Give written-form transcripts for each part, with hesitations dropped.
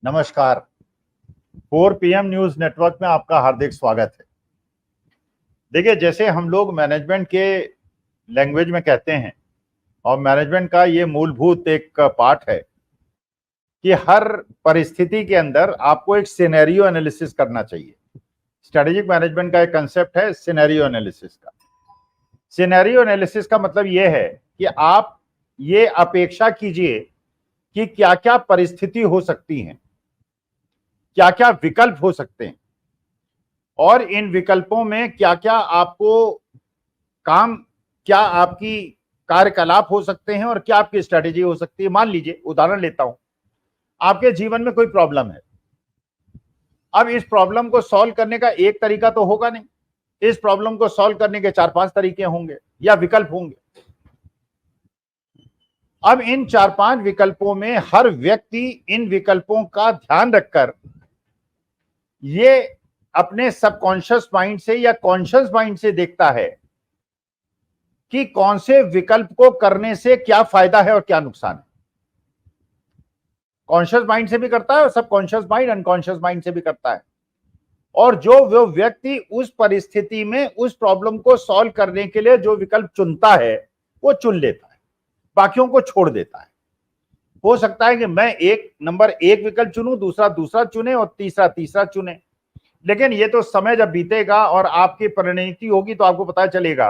नमस्कार। 4 PM news network में आपका हार्दिक स्वागत है। देखिए, जैसे हम लोग मैनेजमेंट के लैंग्वेज में कहते हैं और मैनेजमेंट का ये मूलभूत एक पार्ट है कि हर परिस्थिति के अंदर आपको एक सिनेरियो एनालिसिस करना चाहिए। स्ट्रेटेजिक मैनेजमेंट का एक कंसेप्ट है सिनेरियो एनालिसिस का। सिनेरियो एनालिसिस का मतलब ये है कि आप ये अपेक्षा कीजिए कि क्या क्या परिस्थिति हो सकती हैं, क्या क्या विकल्प हो सकते हैं और इन विकल्पों में क्या क्या आपको काम, क्या आपकी कार्यकलाप हो सकते हैं और क्या आपकी स्ट्रेटेजी हो सकती है। मान लीजिए, उदाहरण लेता हूं, आपके जीवन में कोई प्रॉब्लम है। अब इस प्रॉब्लम को सॉल्व करने का एक तरीका तो होगा नहीं, इस प्रॉब्लम को सॉल्व करने के 4-5 तरीके होंगे या विकल्प होंगे। अब इन 4-5 विकल्पों में हर व्यक्ति इन विकल्पों का ध्यान रखकर ये अपने सबकॉन्शियस माइंड से या कॉन्शियस माइंड से देखता है कि कौन से विकल्प को करने से क्या फायदा है और क्या नुकसान है। कॉन्शियस माइंड से भी करता है और सबकॉन्शियस माइंड, अनकॉन्शियस माइंड से भी करता है। और जो वो व्यक्ति उस परिस्थिति में उस प्रॉब्लम को सॉल्व करने के लिए जो विकल्प चुनता है वो चुन लेता है, बाकियों को छोड़ देता है। हो सकता है कि मैं नंबर 1 विकल्प चुनूं, दूसरा चुने और तीसरा चुने, लेकिन ये तो समय जब बीतेगा और आपकी परिणति होगी तो आपको पता चलेगा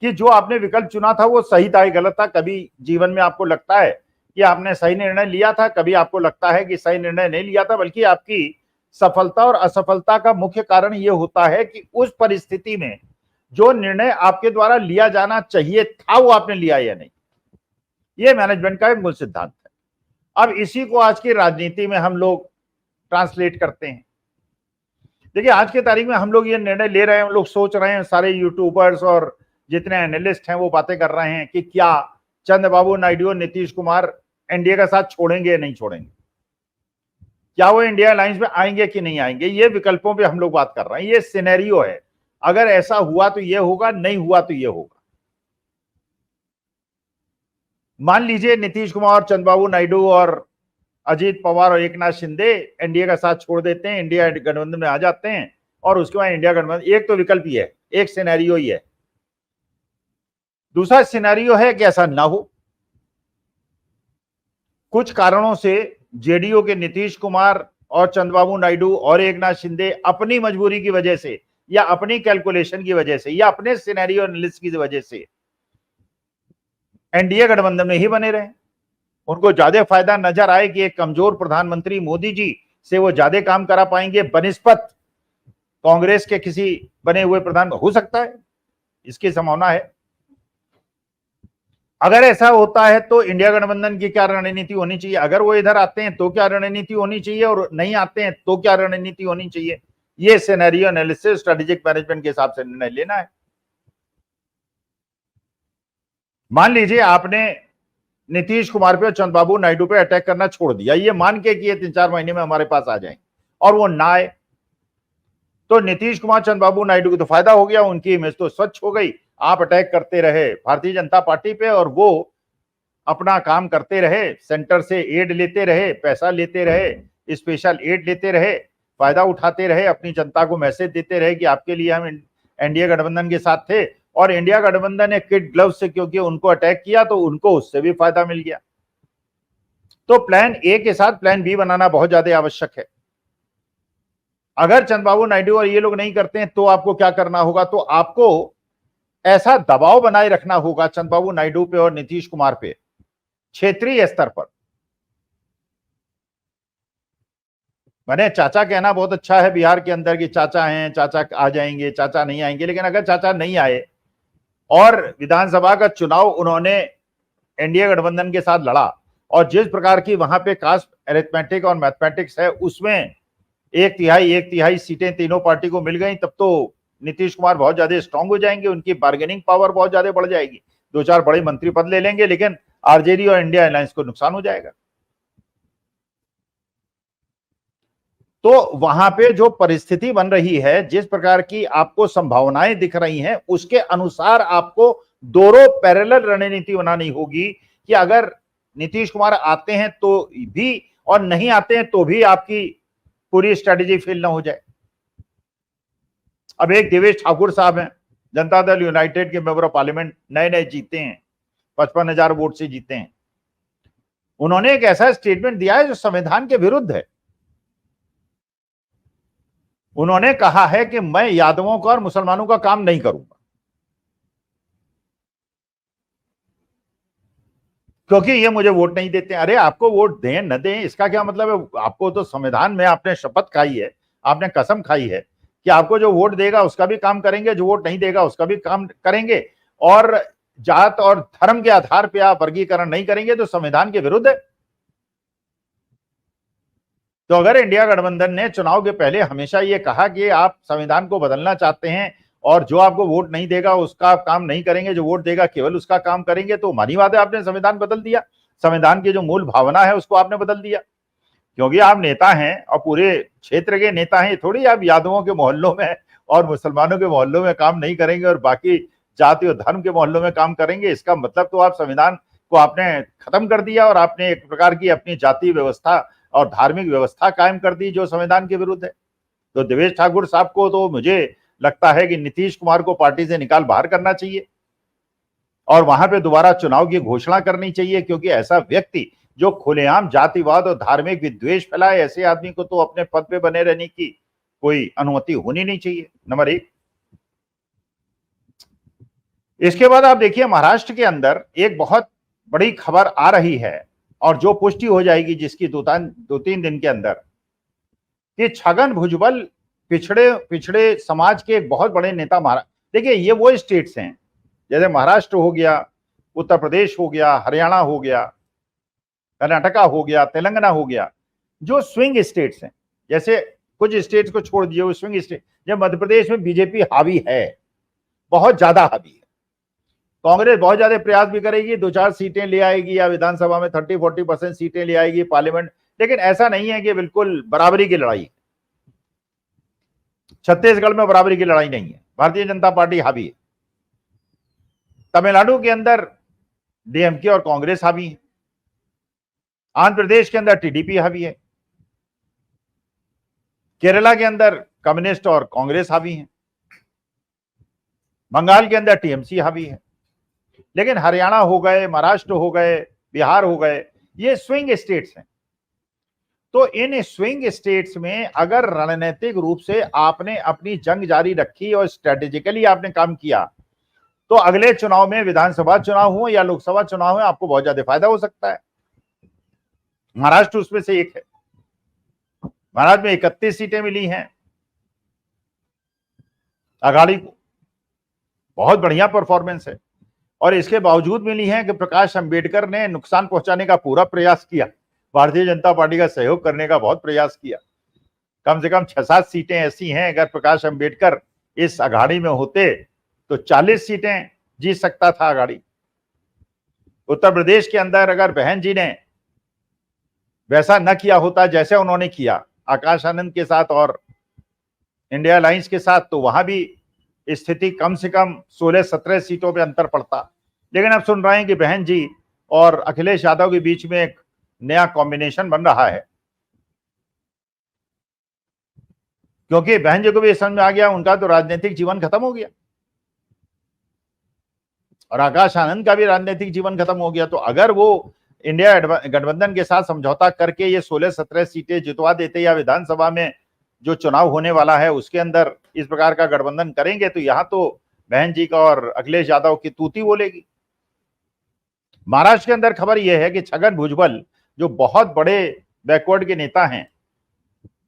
कि जो आपने विकल्प चुना था वो सही था या गलत था। कभी जीवन में आपको लगता है कि आपने सही निर्णय लिया था, कभी आपको लगता है कि सही निर्णय नहीं लिया था, बल्कि आपकी सफलता और असफलता का मुख्य कारण ये होता है कि उस परिस्थिति में जो निर्णय आपके द्वारा लिया जाना चाहिए था वो आपने लिया या नहीं। ये मैनेजमेंट का एक मूल सिद्धांत है। अब इसी को आज की राजनीति में हम लोग ट्रांसलेट करते हैं। देखिए, आज के तारीख में हम लोग ये निर्णय ले रहे हैं, हम लोग सोच रहे हैं, सारे यूट्यूबर्स और जितने एनालिस्ट हैं वो बातें कर रहे हैं कि क्या चंद्रबाबू नायडू और नीतीश कुमार एनडीए का साथ छोड़ेंगे या नहीं छोड़ेंगे, क्या वो इंडिया अलायंस में आएंगे कि नहीं आएंगे। ये विकल्पों पे हम लोग बात कर रहे हैं। ये सिनेरियो है, अगर ऐसा हुआ तो ये होगा, नहीं हुआ तो ये होगा। मान लीजिए नीतीश कुमार, चंद्रबाबू नायडू और अजीत पवार और एकनाथ शिंदे एनडीए का साथ छोड़ देते हैं, इंडिया गठबंधन में आ जाते हैं और उसके बाद इंडिया गठबंधन। एक तो विकल्प ही है, एक सिनेरियो ही है। दूसरा सिनेरियो है कि ऐसा ना हो, कुछ कारणों से जेडीयू के नीतीश कुमार और चंद्रबाबू नायडू और एकनाथ शिंदे अपनी मजबूरी की वजह से या अपनी कैलकुलेशन की वजह से या अपने सिनेरियो एनालिसिस की वजह से एनडीए गठबंधन में ही बने रहे। उनको ज्यादा फायदा नजर आए कि एक कमजोर प्रधानमंत्री मोदी जी से वो ज्यादा काम करा पाएंगे बनिस्पत कांग्रेस के किसी बने हुए प्रधान। हो सकता है, इसकी संभावना है। अगर ऐसा होता है तो इंडिया गठबंधन की क्या रणनीति होनी चाहिए, अगर वो इधर आते हैं तो क्या रणनीति होनी चाहिए और नहीं आते हैं तो क्या रणनीति होनी चाहिए। ये सिनेरियो एनालिसिस स्ट्रेटेजिक मैनेजमेंट के हिसाब से निर्णय लेना है। मान लीजिए आपने नीतीश कुमार पे और चंद्रबाबू नायडू पे अटैक करना छोड़ दिया, ये मान के कि ये 3-4 महीने में हमारे पास आ जाएंगे, और वो ना आए तो नीतीश कुमार, चंद्रबाबू नायडू को तो फायदा हो गया, उनकी इमेज तो स्वच्छ हो गई। आप अटैक करते रहे भारतीय जनता पार्टी पे और वो अपना काम करते रहे, सेंटर से एड लेते रहे, पैसा लेते रहे, स्पेशल एड लेते रहे, फायदा उठाते रहे, अपनी जनता को मैसेज देते रहे कि आपके लिए हम एनडीए गठबंधन के साथ थे। और इंडिया गठबंधन ने किड ग्लव से क्योंकि उनको अटैक किया तो उनको उससे भी फायदा मिल गया। तो प्लान ए के साथ प्लान बी बनाना बहुत ज्यादा आवश्यक है। अगर चंद्रबाबू नायडू और ये लोग नहीं करते हैं तो आपको क्या करना होगा, तो आपको ऐसा दबाव बनाए रखना होगा चंद्रबाबू नायडू पे और नीतीश कुमार पे क्षेत्रीय स्तर पर। मैंने चाचा कहना बहुत अच्छा है बिहार के अंदर कि चाचा हैं, चाचा आ जाएंगे, चाचा नहीं आएंगे, लेकिन अगर चाचा नहीं आए और विधानसभा का चुनाव उन्होंने एनडीए गठबंधन के साथ लड़ा और जिस प्रकार की वहां पे कास्ट अरिथमेटिक और मैथमेटिक्स है उसमें 1/3 सीटें तीनों पार्टी को मिल गई, तब तो नीतीश कुमार बहुत ज्यादा स्ट्रांग हो जाएंगे, उनकी बार्गेनिंग पावर बहुत ज्यादा बढ़ जाएगी, 2-4 बड़े मंत्री पद ले लेंगे, लेकिन आरजेडी और इंडिया अलायंस को नुकसान हो जाएगा। तो वहां पे जो परिस्थिति बन रही है, जिस प्रकार की आपको संभावनाएं दिख रही हैं, उसके अनुसार आपको दोनों पैरेलल रणनीति बनानी होगी कि अगर नीतीश कुमार आते हैं तो भी और नहीं आते हैं तो भी आपकी पूरी स्ट्रेटेजी फेल ना हो जाए। अब एक देवेश ठाकुर साहब हैं, जनता दल यूनाइटेड के मेंबर ऑफ पार्लियामेंट, नए नए जीते हैं, 55,000 वोट से जीते हैं। उन्होंने एक ऐसा स्टेटमेंट दिया है जो संविधान के विरुद्ध है। उन्होंने कहा है कि मैं यादवों का और मुसलमानों का काम नहीं करूंगा, क्योंकि ये मुझे वोट नहीं देते। अरे आपको वोट दें न दें इसका क्या मतलब है? आपको तो संविधान में आपने शपथ खाई है, आपने कसम खाई है कि आपको जो वोट देगा उसका भी काम करेंगे, जो वोट नहीं देगा उसका भी काम करेंगे, और जात और धर्म के आधार पर आप वर्गीकरण नहीं करेंगे तो संविधान के विरुद्ध है। तो अगर इंडिया गठबंधन ने चुनाव के पहले हमेशा ये कहा कि आप संविधान को बदलना चाहते हैं और जो आपको वोट नहीं देगा उसका आप काम नहीं करेंगे, जो वोट देगा केवल उसका काम करेंगे, तो मानी बात है आपने संविधान बदल दिया। संविधान की जो मूल भावना है उसको आपने बदल दिया। क्योंकि आप नेता हैं और पूरे क्षेत्र के नेता हैं, थोड़ी आप यादवों के मोहल्लों में और मुसलमानों के मोहल्लों में काम नहीं करेंगे और बाकी जाति और धर्म के मोहल्लों में काम करेंगे। इसका मतलब तो आप संविधान को आपने खत्म कर दिया और आपने एक प्रकार की अपनी जातीय व्यवस्था और धार्मिक व्यवस्था कायम कर दी जो संविधान के विरुद्ध है। तो देवेश ठाकुर साहब को तो मुझे लगता है कि नीतीश कुमार को पार्टी से निकाल बाहर करना चाहिए और वहां पे दोबारा चुनाव की घोषणा करनी चाहिए, क्योंकि ऐसा व्यक्ति जो खुलेआम जातिवाद और धार्मिक विद्वेष फैलाए, ऐसे आदमी को तो अपने पद पे बने रहने की कोई अनुमति होनी नहीं चाहिए। नंबर 1। इसके बाद आप देखिए महाराष्ट्र के अंदर एक बहुत बड़ी खबर आ रही है और जो पुष्टि हो जाएगी जिसकी 2-3 दिन के अंदर, कि छगन भुजबल पिछड़े समाज के एक बहुत बड़े नेता देखिए ये वो स्टेट्स हैं जैसे महाराष्ट्र हो गया, उत्तर प्रदेश हो गया, हरियाणा हो गया, कर्नाटका हो गया, तेलंगाना हो गया, जो स्विंग स्टेट्स हैं। जैसे कुछ स्टेट्स को छोड़ दीजिए, वो स्विंग स्टेट, जब मध्य प्रदेश में बीजेपी हावी है, बहुत ज्यादा हावी है, कांग्रेस बहुत ज्यादा प्रयास भी करेगी, 2-4 सीटें ले आएगी या विधानसभा में 30-40% सीटें ले आएगी, पार्लियामेंट, लेकिन ऐसा नहीं है कि बिल्कुल बराबरी की लड़ाई। छत्तीसगढ़ में बराबरी की लड़ाई नहीं है, भारतीय जनता पार्टी हावी है। तमिलनाडु के अंदर डीएमके और कांग्रेस हावी है, आंध्र प्रदेश के अंदर टीडीपी हावी है, केरला के अंदर कम्युनिस्ट और कांग्रेस हावी है, बंगाल के अंदर टीएमसी हावी है, लेकिन हरियाणा हो गए, महाराष्ट्र हो गए, बिहार हो गए, ये स्विंग स्टेट्स हैं। तो इन स्विंग स्टेट्स में अगर रणनीतिक रूप से आपने अपनी जंग जारी रखी और स्ट्रेटेजिकली आपने काम किया, तो अगले चुनाव में, विधानसभा चुनाव हो या लोकसभा चुनाव हो, आपको बहुत ज्यादा फायदा हो सकता है। महाराष्ट्र उसमें से एक है। महाराष्ट्र में 31 सीटें मिली हैं अघाड़ी को, बहुत बढ़िया परफॉर्मेंस है, और इसके बावजूद मिली है कि प्रकाश अंबेडकर ने नुकसान पहुंचाने का पूरा प्रयास किया, भारतीय जनता पार्टी का सहयोग करने का बहुत प्रयास किया। कम से कम 6-7 सीटें ऐसी हैं, अगर प्रकाश अंबेडकर इस अघाड़ी में होते तो 40 सीटें जीत सकता था अघाड़ी। उत्तर प्रदेश के अंदर अगर बहन जी ने वैसा न किया होता जैसे उन्होंने किया आकाश आनंद के साथ और इंडिया अलायंस के साथ, तो वहां भी स्थिति कम से कम 16-17 सीटों पे अंतर पड़ता। लेकिन अब सुन रहे हैं कि बहन जी और अखिलेश यादव के बीच में एक नया कॉम्बिनेशन बन रहा है, क्योंकि बहन जी को भी समझ में आ गया उनका तो राजनीतिक जीवन खत्म हो गया और आकाश आनंद का भी राजनीतिक जीवन खत्म हो गया। तो अगर वो इंडिया गठबंधन के साथ समझौता करके ये 16-17 सीटें जितवा देते या विधानसभा में जो चुनाव होने वाला है उसके अंदर इस प्रकार का गठबंधन करेंगे, तो यहां तो बहन जी का और अखिलेश यादव की तूती बोलेगी। महाराष्ट्र के अंदर खबर यह है कि छगन भुजबल जो बहुत बड़े बैकवर्ड के नेता हैं,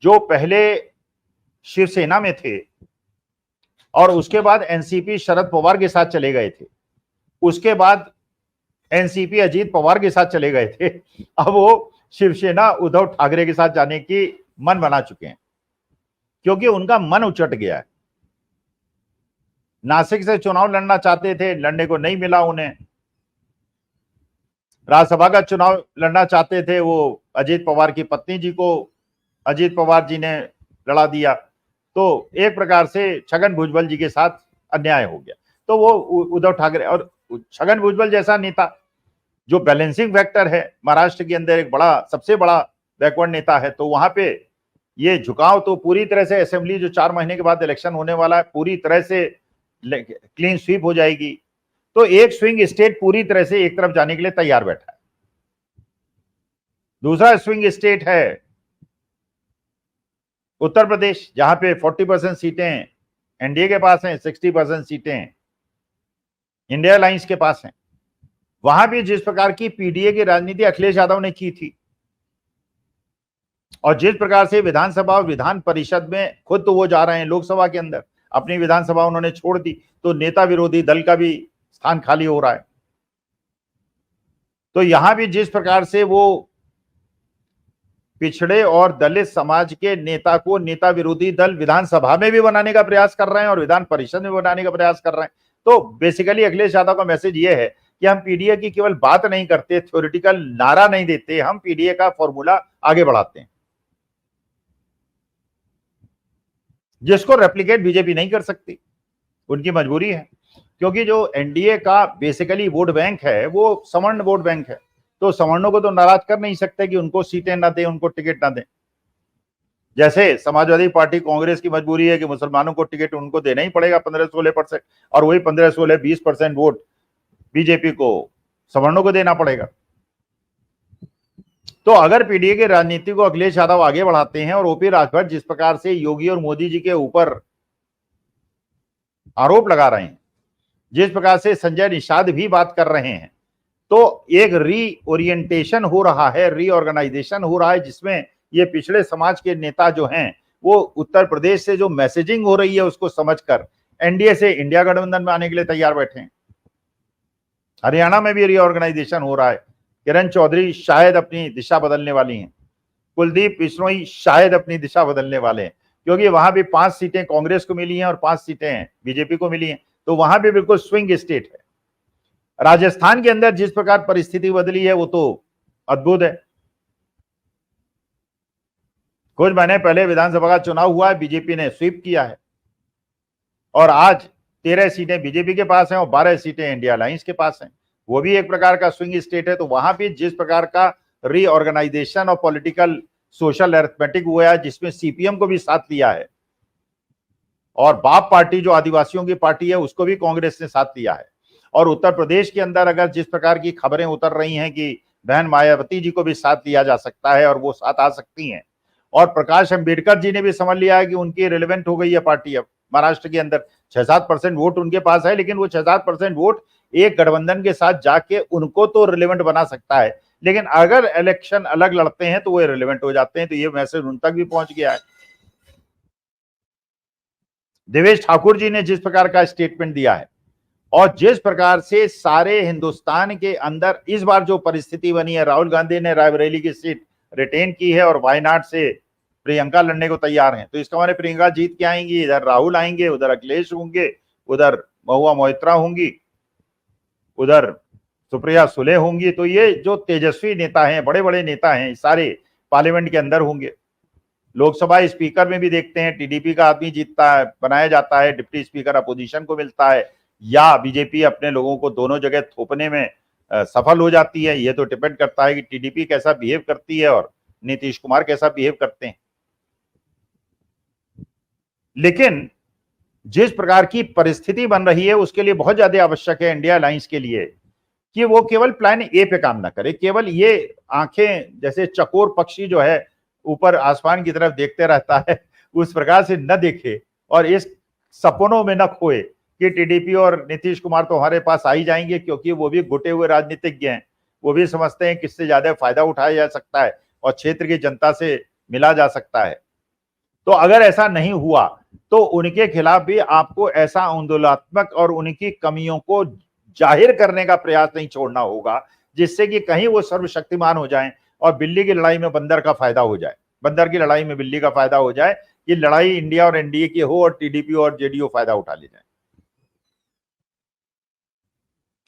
जो पहले शिवसेना में थे और उसके बाद एनसीपी शरद पवार के साथ चले गए थे, उसके बाद एनसीपी अजीत पवार के साथ चले गए थे, अब वो शिवसेना उद्धव ठाकरे के साथ जाने की मन बना चुके हैं, क्योंकि उनका मन उचट गया है। नासिक से चुनाव लड़ना चाहते थे, लड़ने को नहीं मिला उन्हें। राज्यसभा का चुनाव लड़ना चाहते थे, वो अजीत पवार की पत्नी जी को अजीत पवार जी ने लड़ा दिया। तो एक प्रकार से छगन भुजबल जी के साथ अन्याय हो गया। तो वो उद्धव ठाकरे और छगन भुजबल जैसा नेता जो बैलेंसिंग फैक्टर है महाराष्ट्र के अंदर, एक बड़ा, सबसे बड़ा बैकवर्ड नेता है, तो वहां पे ये झुकाव तो पूरी तरह से असेंबली जो 4 महीने के बाद इलेक्शन होने वाला है पूरी तरह से क्लीन स्वीप हो जाएगी। तो एक स्विंग स्टेट पूरी तरह से एक तरफ जाने के लिए तैयार बैठा है। दूसरा स्विंग स्टेट है उत्तर प्रदेश, जहां पे 40% सीटें एनडीए के पास हैं, 60% सीटें इंडिया अलायंस के पास हैं। वहां भी जिस प्रकार की पीडीए की राजनीति अखिलेश यादव ने की थी और जिस प्रकार से विधानसभा और विधान परिषद में खुद तो वो जा रहे हैं, लोकसभा के अंदर अपनी विधानसभा उन्होंने छोड़ दी, तो नेता विरोधी दल का भी स्थान खाली हो रहा है। तो यहां भी जिस प्रकार से वो पिछड़े और दलित समाज के नेता को नेता विरोधी दल विधानसभा में भी बनाने का प्रयास कर रहे हैं और विधान परिषद में बनाने का प्रयास कर रहे हैं। तो बेसिकली अखिलेश यादव का मैसेज ये है कि हम पीडीए की केवल बात नहीं करते, थ्योरेटिकल नारा नहीं देते, हम पीडीए का फॉर्मूला आगे बढ़ाते हैं, जिसको रेप्लिकेट बीजेपी नहीं कर सकती, उनकी मजबूरी है। क्योंकि जो एनडीए का बेसिकली वोट बैंक है वो सवर्ण वोट बैंक है, तो सवर्णों को तो नाराज कर नहीं सकते कि उनको सीटें ना दें, उनको टिकट ना दें। जैसे समाजवादी पार्टी कांग्रेस की मजबूरी है कि मुसलमानों को टिकट उनको देना ही पड़ेगा 15-16%, और वही 15-16-20% वोट बीजेपी को सवर्णों को देना पड़ेगा। तो अगर पीडीए की राजनीति को अखिलेश यादव आगे बढ़ाते हैं और ओपी राजभर जिस प्रकार से योगी और मोदी जी के ऊपर आरोप लगा रहे हैं, जिस प्रकार से संजय निषाद भी बात कर रहे हैं, तो एक रीओरिएंटेशन हो रहा है, रीऑर्गेनाइजेशन हो रहा है, जिसमें ये पिछड़े समाज के नेता जो हैं वो उत्तर प्रदेश से जो मैसेजिंग हो रही है उसको समझकर एनडीए से इंडिया गठबंधन में आने के लिए तैयार बैठे हैं। हरियाणा में भी रीऑर्गेनाइजेशन हो रहा है। किरण चौधरी शायद अपनी दिशा बदलने वाली हैं, कुलदीप बिश्नोई शायद अपनी दिशा बदलने वाले हैं, क्योंकि वहां भी 5 सीटें कांग्रेस को मिली हैं और 5 सीटें बीजेपी को मिली हैं, तो वहां भी बिल्कुल स्विंग स्टेट है। राजस्थान के अंदर जिस प्रकार परिस्थिति बदली है वो तो अद्भुत है। कुछ महीने पहले विधानसभा का चुनाव हुआ है, बीजेपी ने स्वीप किया है और आज 13 सीटें बीजेपी के पास हैं और 12 सीटें इंडिया अलायंस के पास हैं। वो भी एक प्रकार का स्विंग स्टेट है। तो वहां भी जिस प्रकार का रीऑर्गेनाइजेशन और पॉलिटिकल सोशल अरिथमेटिक हुआ है, जिसमें सीपीएम को भी साथ लिया है और बाप पार्टी जो आदिवासियों की पार्टी है उसको भी कांग्रेस ने साथ लिया है, और उत्तर प्रदेश के अंदर अगर जिस प्रकार की खबरें उतर रही हैं कि बहन मायावती जी को भी साथ लिया जा सकता है और वो साथ आ सकती हैं, और प्रकाश अंबेडकर जी ने भी समझ लिया है कि उनकी रिलेवेंट हो गई है पार्टी। अब महाराष्ट्र के अंदर 6-7% वोट उनके पास है, लेकिन वो 6-7% वोट एक गठबंधन के साथ जाके उनको तो रिलेवेंट बना सकता है, लेकिन अगर इलेक्शन अलग लड़ते हैं तो वो रिलेवेंट हो जाते हैं। तो ये मैसेज उन तक भी पहुंच गया है। देवेश ठाकुर जी ने जिस प्रकार का स्टेटमेंट दिया है और जिस प्रकार से सारे हिंदुस्तान के अंदर इस बार जो परिस्थिति बनी है, राहुल गांधी ने रायबरेली की सीट रिटेन की है और वायनाड से प्रियंका लड़ने को तैयार हैं, तो इसका माने प्रियंका जीत के आएंगी, इधर राहुल आएंगे, उधर अखिलेश होंगे, उधर महुआ मोइत्रा होंगी, उधर सुप्रिया सुले होंगी। तो ये जो तेजस्वी नेता हैं, बड़े बड़े नेता हैं, सारे पार्लियामेंट के अंदर होंगे। लोकसभा स्पीकर में भी देखते हैं टीडीपी का आदमी जीतता है, बनाया जाता है, डिप्टी स्पीकर अपोजिशन को मिलता है, या बीजेपी अपने लोगों को दोनों जगह थोपने में सफल हो जाती है। ये तो डिपेंड करता है कि टीडीपी कैसा बिहेव करती है और नीतीश कुमार कैसा बिहेव करते हैं। लेकिन जिस प्रकार की परिस्थिति बन रही है उसके लिए बहुत ज्यादा आवश्यक है इंडिया अलायंस के लिए कि वो केवल प्लान ए पे काम ना करे, केवल ये आंखें जैसे चकोर पक्षी जो है ऊपर आसमान की तरफ देखते रहता है उस प्रकार से न देखे और इस सपनों में न खोए कि टीडीपी और नीतीश कुमार तो हमारे पास आ ही जाएंगे, क्योंकि वो भी घुटे हुए राजनीतिज्ञ हैं। वो भी समझते हैं किससे ज्यादा फायदा उठाया जा सकता है और क्षेत्र की जनता से मिला जा सकता है। तो अगर ऐसा नहीं हुआ तो उनके खिलाफ भी आपको ऐसा आंदोलनात्मक और उनकी कमियों को जाहिर करने का प्रयास नहीं छोड़ना होगा, जिससे कि कहीं वो सर्वशक्तिमान हो जाएं और बिल्ली की लड़ाई में बंदर का फायदा हो जाए, बंदर की लड़ाई में बिल्ली का फायदा हो जाए, कि लड़ाई इंडिया और एनडीए की हो और टीडीपी और जेडीयू फायदा उठा ले जाए।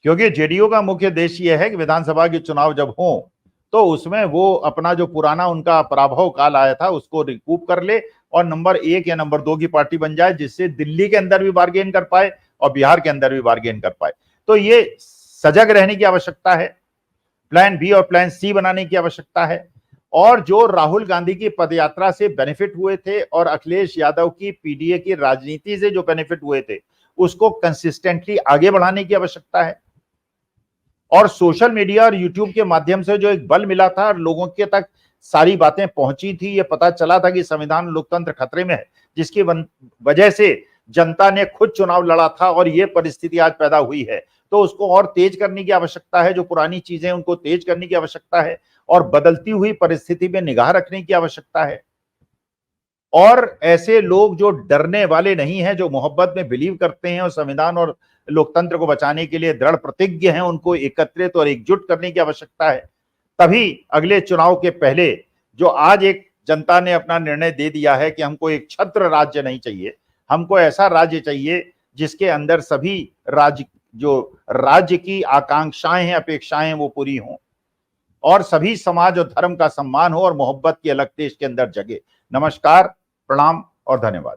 क्योंकि जेडीयू का मुख्य उद्देश्य यह है कि विधानसभा के चुनाव जब हो तो उसमें वो अपना जो पुराना उनका पराभव काल आया था उसको रिकूप कर ले और नंबर 1 या नंबर 2 की पार्टी बन जाए, जिससे दिल्ली के अंदर भी बार्गेन कर पाए और बिहार के अंदर भी बार्गेन कर पाए। तो ये सजग रहने की आवश्यकता है, प्लान बी और प्लान सी बनाने की आवश्यकता है। और जो राहुल गांधी की पदयात्रा से बेनिफिट हुए थे और अखिलेश यादव की पीडीए की राजनीति से जो बेनिफिट हुए थे, उसको कंसिस्टेंटली आगे बढ़ाने की आवश्यकता है। और सोशल मीडिया और यूट्यूब के माध्यम से जो एक बल मिला था और लोगों के तक सारी बातें पहुंची थी, ये पता चला था कि संविधान लोकतंत्र खतरे में है, जिसकी वजह से जनता ने खुद चुनाव लड़ा था और ये परिस्थिति आज पैदा हुई है। तो उसको और तेज करने की आवश्यकता है, जो पुरानी चीजें उनको तेज करने की आवश्यकता है और बदलती हुई परिस्थिति में निगाह रखने की आवश्यकता है। और ऐसे लोग जो डरने वाले नहीं हैं, जो मोहब्बत में बिलीव करते हैं और संविधान और लोकतंत्र को बचाने के लिए दृढ़ प्रतिज्ञ हैं, उनको एकत्रित और एकजुट करने की आवश्यकता है। तभी अगले चुनाव के पहले जो आज एक जनता ने अपना निर्णय दे दिया है कि हमको एक छत्र राज्य नहीं चाहिए, हमको ऐसा राज्य चाहिए जिसके अंदर सभी राज्य की आकांक्षाएं हैं, अपेक्षाएं हैं, वो पूरी हों और सभी समाज और धर्म का सम्मान हो और मोहब्बत की अलग देश के अंदर जगे। नमस्कार, प्रणाम और धन्यवाद।